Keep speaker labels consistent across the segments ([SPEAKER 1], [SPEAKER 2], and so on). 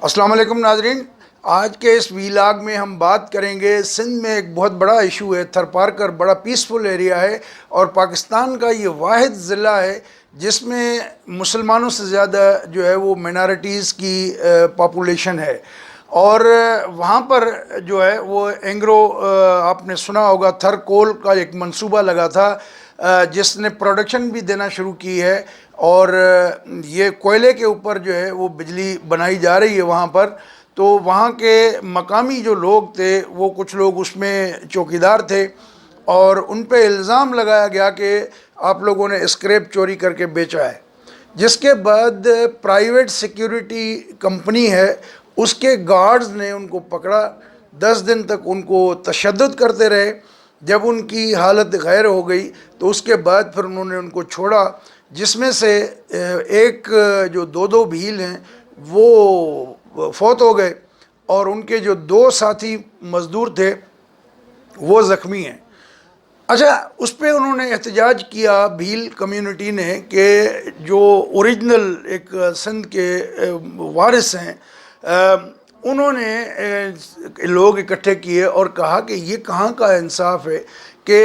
[SPEAKER 1] السلام علیکم ناظرین، آج کے اس ویلاگ میں ہم بات کریں گے سندھ میں ایک بہت بڑا ایشو ہے۔ تھر پارکر بڑا پیسفل ایریا ہے اور پاکستان کا یہ واحد ضلع ہے جس میں مسلمانوں سے زیادہ جو ہے وہ مائنارٹیز کی پاپولیشن ہے، اور وہاں پر جو ہے وہ اینگرو آپ نے سنا ہوگا تھر کول کا ایک منصوبہ لگا تھا جس نے پروڈکشن بھی دینا شروع کی ہے، اور یہ کوئلے کے اوپر جو ہے وہ بجلی بنائی جا رہی ہے وہاں پر۔ تو وہاں کے مقامی جو لوگ تھے وہ کچھ لوگ اس میں چوکیدار تھے، اور ان پہ الزام لگایا گیا کہ آپ لوگوں نے اسکریپ چوری کر کے بیچا ہے، جس کے بعد پرائیویٹ سیکیورٹی کمپنی ہے اس کے گارڈز نے ان کو پکڑا۔ 10 دن تک ان کو تشدد کرتے رہے۔ جب ان کی حالت غیر ہو گئی تو اس کے بعد پھر انہوں نے ان کو چھوڑا، جس میں سے ایک جو دو بھیل ہیں وہ فوت ہو گئے، اور ان کے جو 2 ساتھی مزدور تھے وہ زخمی ہیں۔ اچھا، اس پہ انہوں نے احتجاج کیا بھیل کمیونٹی نے کہ جو اوریجنل ایک سندھ کے وارث ہیں، انہوں نے لوگ اکٹھے کیے اور کہا کہ یہ کہاں کا انصاف ہے کہ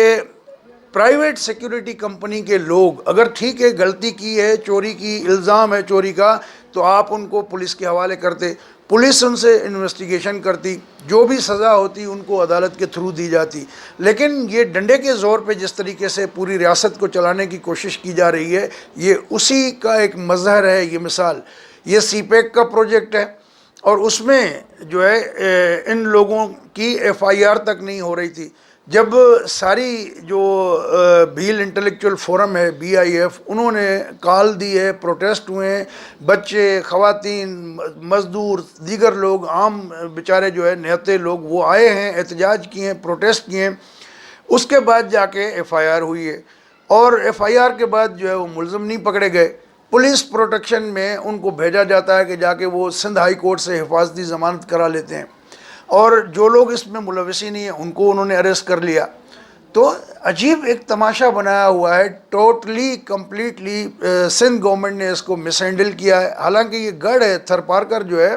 [SPEAKER 1] پرائیویٹ سیکیورٹی کمپنی کے لوگ اگر ٹھیک ہے غلطی کی ہے، چوری کی الزام ہے چوری کا، تو آپ ان کو پولیس کے حوالے کرتے، پولیس ان سے انویسٹیگیشن کرتی، جو بھی سزا ہوتی ان کو عدالت کے تھرو دی جاتی۔ لیکن یہ ڈنڈے کے زور پہ جس طریقے سے پوری ریاست کو چلانے کی کوشش کی جا رہی ہے، یہ اسی کا ایک مظہر ہے۔ یہ مثال یہ سی پیک کا پروجیکٹ ہے، اور اس میں جو ہے ان لوگوں کی ایف آئی آر تک نہیں ہو رہی تھی۔ جب ساری جو بھیل انٹلیکچول فورم ہے BIF، انہوں نے کال دی ہے، پروٹیسٹ ہوئے ہیں، بچے، خواتین، مزدور، دیگر لوگ، عام بیچارے جو ہے نہتے لوگ وہ آئے ہیں، احتجاج کیے ہیں، پروٹیسٹ کیے ہیں۔ اس کے بعد جا کے FIR ہوئی ہے، اور FIR کے بعد جو ہے وہ ملزم نہیں پکڑے گئے۔ پولیس پروٹیکشن میں ان کو بھیجا جاتا ہے کہ جا کے وہ سندھ ہائی کورٹ سے حفاظتی ضمانت کرا لیتے ہیں، اور جو لوگ اس میں ملوث نہیں ہیں ان کو انہوں نے اریسٹ کر لیا۔ تو عجیب ایک تماشا بنایا ہوا ہے، ٹوٹلی کمپلیٹلی سندھ گورنمنٹ نے اس کو مس ہینڈل کیا ہے۔ حالانکہ یہ گڑھ ہے، تھر پارکر جو ہے،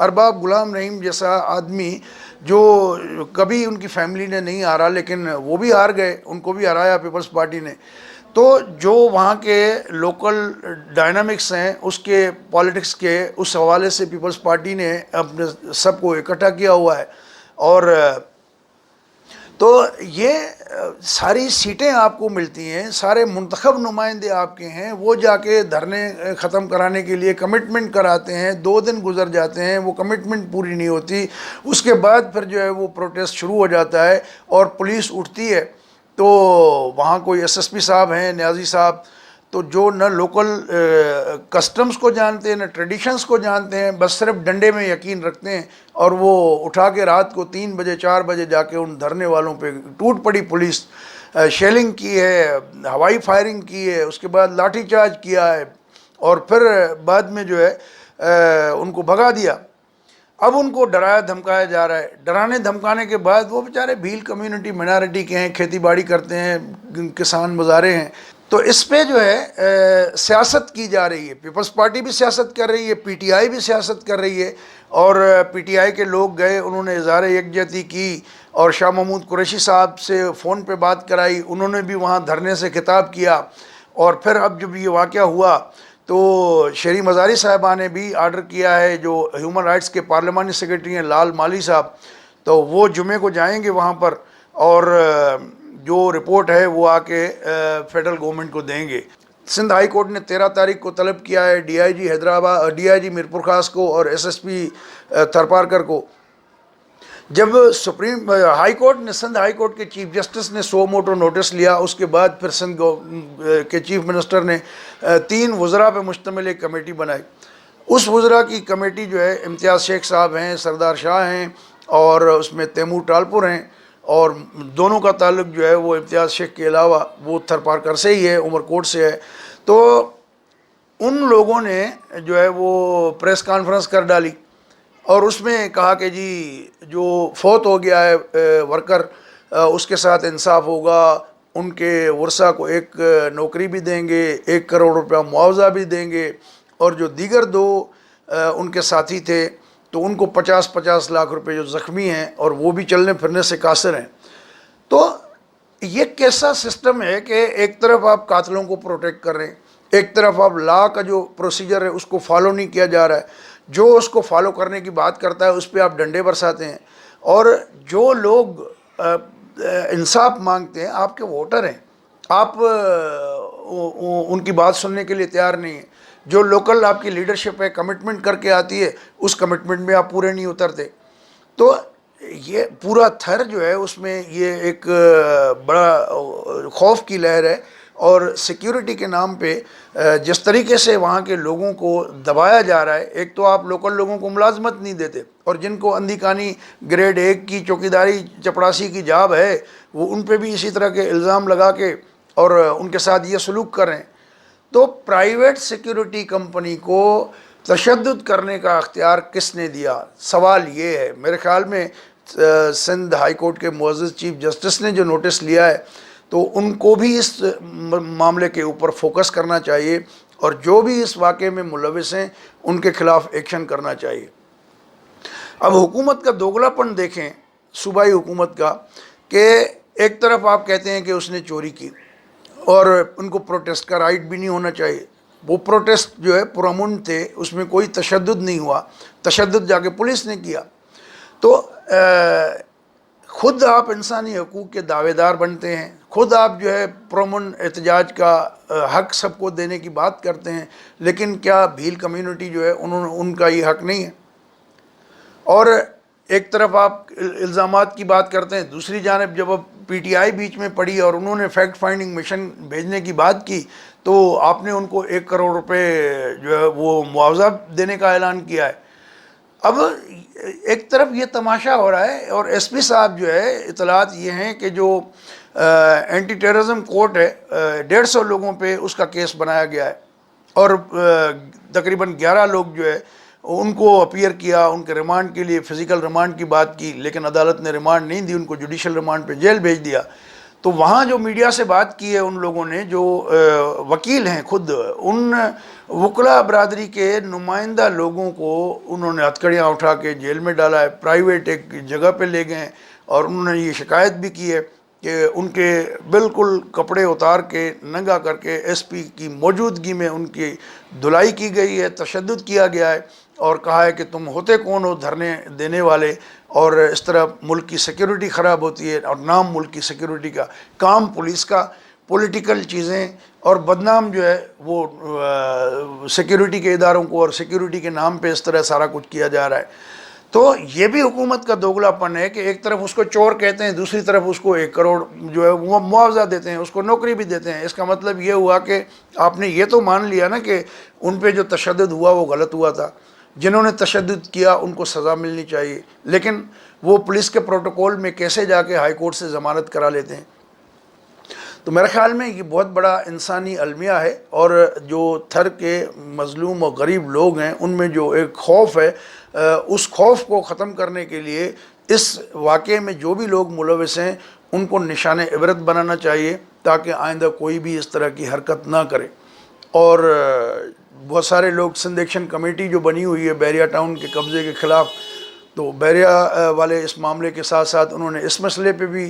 [SPEAKER 1] ارباب غلام رحیم جیسا آدمی جو کبھی ان کی فیملی نے نہیں ہارا، لیکن وہ بھی ہار گئے، ان کو بھی ہرایا پیپلز پارٹی نے۔ تو جو وہاں کے لوکل ڈائنامکس ہیں اس کے پالیٹکس کے اس حوالے سے پیپلز پارٹی نے اپنے سب کو اکٹھا کیا ہوا ہے، اور تو یہ ساری سیٹیں آپ کو ملتی ہیں، سارے منتخب نمائندے آپ کے ہیں، وہ جا کے دھرنے ختم کرانے کے لیے کمٹمنٹ کراتے ہیں، 2 دن گزر جاتے ہیں، وہ کمٹمنٹ پوری نہیں ہوتی، اس کے بعد پھر جو ہے وہ پروٹیسٹ شروع ہو جاتا ہے، اور پولیس اٹھتی ہے۔ تو وہاں کوئی SSP صاحب ہیں، نیازی صاحب، تو جو نہ لوکل کسٹمز کو جانتے ہیں نہ ٹریڈیشنز کو جانتے ہیں، بس صرف ڈنڈے میں یقین رکھتے ہیں، اور وہ اٹھا کے رات کو 3 بجے 4 بجے جا کے ان دھرنے والوں پہ ٹوٹ پڑی۔ پولیس شیلنگ کی ہے، ہوائی فائرنگ کی ہے، اس کے بعد لاٹھی چارج کیا ہے، اور پھر بعد میں جو ہے ان کو بھگا دیا۔ اب ان کو ڈرایا دھمکایا جا رہا ہے۔ ڈرانے دھمکانے کے بعد وہ بیچارے بھیل کمیونٹی مائنارٹی کے ہیں، کھیتی باڑی کرتے ہیں، کسان مزارے ہیں، تو اس پہ جو ہے سیاست کی جا رہی ہے۔ پیپلز پارٹی بھی سیاست کر رہی ہے، PTI بھی سیاست کر رہی ہے، اور PTI کے لوگ گئے، انہوں نے اظہار یکجہتی کی، اور شاہ محمود قریشی صاحب سے فون پہ بات کرائی، انہوں نے بھی وہاں دھرنے سے خطاب کیا۔ اور پھر اب جب یہ واقعہ ہوا تو شہری مزاری صاحبہ نے بھی آرڈر کیا ہے، جو ہیومن رائٹس کے پارلیمانی سیکرٹری ہیں لال مالی صاحب، تو وہ جمعے کو جائیں گے وہاں پر، اور جو رپورٹ ہے وہ آ کے فیڈرل گورنمنٹ کو دیں گے۔ سندھ ہائی کورٹ نے 13 تاریخ کو طلب کیا ہے DIG حیدرآباد، DIG میرپور خاص کو اور SSP تھر پارکر کو۔ جب سپریم ہائی کورٹ نے، سندھ ہائی کورٹ کے چیف جسٹس نے سو موٹو نوٹس لیا، اس کے بعد پھر سندھ کے چیف منسٹر نے 3 وزراء پہ مشتمل ایک کمیٹی بنائی۔ اس وزراء کی کمیٹی جو ہے امتیاز شیخ صاحب ہیں، سردار شاہ ہیں، اور اس میں تیمور ٹالپور ہیں، اور دونوں کا تعلق جو ہے وہ امتیاز شیخ کے علاوہ وہ تھر پارکر سے ہی ہے، عمر کوٹ سے ہے۔ تو ان لوگوں نے جو ہے وہ پریس کانفرنس کر ڈالی، اور اس میں کہا کہ جی جو فوت ہو گیا ہے ورکر، اس کے ساتھ انصاف ہوگا، ان کے ورثہ کو ایک نوکری بھی دیں گے، 1 کروڑ روپیہ معاوضہ بھی دیں گے، اور جو دیگر 2 ان کے ساتھی تھے تو تو ان کو 50-50 لاکھ روپے جو زخمی ہیں اور وہ بھی چلنے پھرنے سے قاصر ہیں. تو یہ کیسا سسٹم ہے کہ ایک طرف آپ قاتلوں کو پروٹیکٹ کر رہے ہیں, ایک طرف آپ لا کا جو پروسیجر ہے اس کو فالو نہیں کیا جا رہا ہے, جو اس کو فالو کرنے کی بات کرتا ہے اس پہ آپ ڈنڈے برساتے ہیں, اور جو لوگ انصاف مانگتے ہیں آپ کے ووٹر ہیں, آپ ان کی بات سننے کے لیے تیار نہیں ہیں. جو لوکل آپ کی لیڈرشپ ہے کمٹمنٹ کر کے آتی ہے اس کمٹمنٹ میں آپ پورے نہیں اترتے. تو یہ پورا تھر جو ہے اس میں یہ ایک بڑا خوف کی لہر ہے, اور سیکیورٹی کے نام پہ جس طریقے سے وہاں کے لوگوں کو دبایا جا رہا ہے. ایک تو آپ لوکل لوگوں کو ملازمت نہیں دیتے, اور جن کو اندھی کانی گریڈ 1 کی چوکیداری چپڑاسی کی جاب ہے وہ ان پہ بھی اسی طرح کے الزام لگا کے اور ان کے ساتھ یہ سلوک کر رہے ہیں. تو پرائیویٹ سیکیورٹی کمپنی کو تشدد کرنے کا اختیار کس نے دیا؟ سوال یہ ہے. میرے خیال میں سندھ ہائی کورٹ کے معزز چیف جسٹس نے جو نوٹس لیا ہے تو ان کو بھی اس معاملے کے اوپر فوکس کرنا چاہیے, اور جو بھی اس واقعے میں ملوث ہیں ان کے خلاف ایکشن کرنا چاہیے. اب حکومت کا دوگلا پن دیکھیں, صوبائی حکومت کا, کہ ایک طرف آپ کہتے ہیں کہ اس نے چوری کی اور ان کو پروٹیسٹ کا رائٹ بھی نہیں ہونا چاہیے. وہ پروٹیسٹ جو ہے پرامن تھے, اس میں کوئی تشدد نہیں ہوا, تشدد جا کے پولیس نے کیا. تو خود آپ انسانی حقوق کے دعوے دار بنتے ہیں, خود آپ جو ہے پرامن احتجاج کا حق سب کو دینے کی بات کرتے ہیں, لیکن کیا بھیل کمیونٹی جو ہے ان کا یہ حق نہیں ہے؟ اور ایک طرف آپ الزامات کی بات کرتے ہیں, دوسری جانب جب اب پی ٹی آئی بیچ میں پڑی اور انہوں نے فیکٹ فائنڈنگ مشن بھیجنے کی بات کی تو آپ نے ان کو 1 کروڑ روپے جو ہے وہ معاوضہ دینے کا اعلان کیا ہے. اب ایک طرف یہ تماشا ہو رہا ہے, اور ایس پی صاحب جو ہے اطلاعات یہ ہیں کہ جو اینٹی ٹیررزم کورٹ ہے 150 لوگوں پہ اس کا کیس بنایا گیا ہے, اور تقریباً 11 لوگ جو ہے ان کو اپیئر کیا, ان کے ریمانڈ کے لیے فزیکل ریمانڈ کی بات کی, لیکن عدالت نے ریمانڈ نہیں دی, ان کو جوڈیشل ریمانڈ پہ جیل بھیج دیا. تو وہاں جو میڈیا سے بات کی ہے ان لوگوں نے, جو وکیل ہیں خود, ان وکلا برادری کے نمائندہ لوگوں کو انہوں نے ہتھکڑیاں اٹھا کے جیل میں ڈالا ہے, پرائیویٹ ایک جگہ پہ لے گئے ہیں, اور انہوں نے یہ شکایت بھی کی ہے کہ ان کے بالکل کپڑے اتار کے ننگا کر کے ایس پی کی موجودگی میں ان کی دھلائی کی گئی ہے, تشدد کیا گیا ہے, اور کہا ہے کہ تم ہوتے کون ہو دھرنے دینے والے, اور اس طرح ملک کی سیکیورٹی خراب ہوتی ہے, اور نام ملک کی سیکیورٹی کا, کام پولیس کا, پولیٹیکل چیزیں, اور بدنام جو ہے وہ سیکیورٹی کے اداروں کو, اور سیکیورٹی کے نام پہ اس طرح سارا کچھ کیا جا رہا ہے. تو یہ بھی حکومت کا دوگلا پن ہے کہ ایک طرف اس کو چور کہتے ہیں, دوسری طرف اس کو 1 کروڑ جو ہے وہ معاوضہ دیتے ہیں, اس کو نوکری بھی دیتے ہیں. اس کا مطلب یہ ہوا کہ آپ نے یہ تو مان لیا نا کہ ان پہ جو تشدد ہوا وہ غلط ہوا تھا, جنہوں نے تشدد کیا ان کو سزا ملنی چاہیے, لیکن وہ پولیس کے پروٹوکول میں کیسے جا کے ہائی کورٹ سے ضمانت کرا لیتے ہیں. تو میرے خیال میں یہ بہت بڑا انسانی المیہ ہے, اور جو تھر کے مظلوم اور غریب لوگ ہیں ان میں جو ایک خوف ہے, اس خوف کو ختم کرنے کے لیے اس واقعے میں جو بھی لوگ ملوث ہیں ان کو نشان عبرت بنانا چاہیے, تاکہ آئندہ کوئی بھی اس طرح کی حرکت نہ کرے. اور بہت سارے لوگ سندھ ایکشن کمیٹی جو بنی ہوئی ہے بیریا ٹاؤن کے قبضے کے خلاف, تو بیریا والے اس معاملے کے ساتھ ساتھ انہوں نے اس مسئلے پہ بھی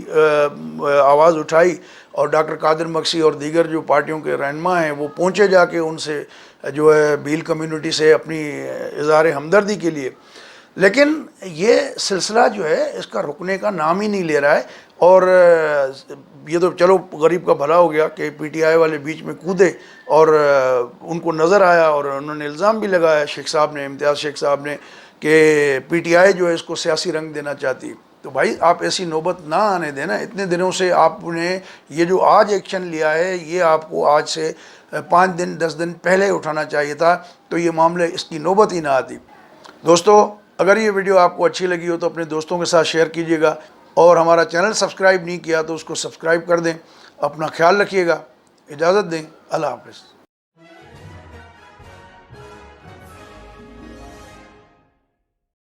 [SPEAKER 1] آواز اٹھائی, اور ڈاکٹر قادر مکسی اور دیگر جو پارٹیوں کے رہنما ہیں وہ پہنچے جا کے ان سے جو ہے بھیل کمیونٹی سے اپنی اظہار ہمدردی کے لیے. لیکن یہ سلسلہ جو ہے اس کا رکنے کا نام ہی نہیں لے رہا ہے, اور یہ تو چلو غریب کا بھلا ہو گیا کہ پی ٹی آئی والے بیچ میں کودے, اور ان کو نظر آیا, اور انہوں نے الزام بھی لگایا شیخ صاحب نے, امتیاز شیخ صاحب نے, کہ پی ٹی آئی جو ہے اس کو سیاسی رنگ دینا چاہتی. تو بھائی آپ ایسی نوبت نہ آنے دینا. اتنے دنوں سے آپ نے یہ جو آج ایکشن لیا ہے یہ آپ کو آج سے 5 دن 10 دن پہلے اٹھانا چاہیے تھا, تو یہ معاملے اس کی نوبت ہی نہ آتی. دوستو, اگر یہ ویڈیو آپ کو اچھی لگی ہو تو اپنے دوستوں کے ساتھ شیئر کیجیے گا, اور ہمارا چینل سبسکرائب نہیں کیا تو اس کو سبسکرائب کر دیں. اپنا خیال رکھیے گا, اجازت دیں, اللہ حافظ.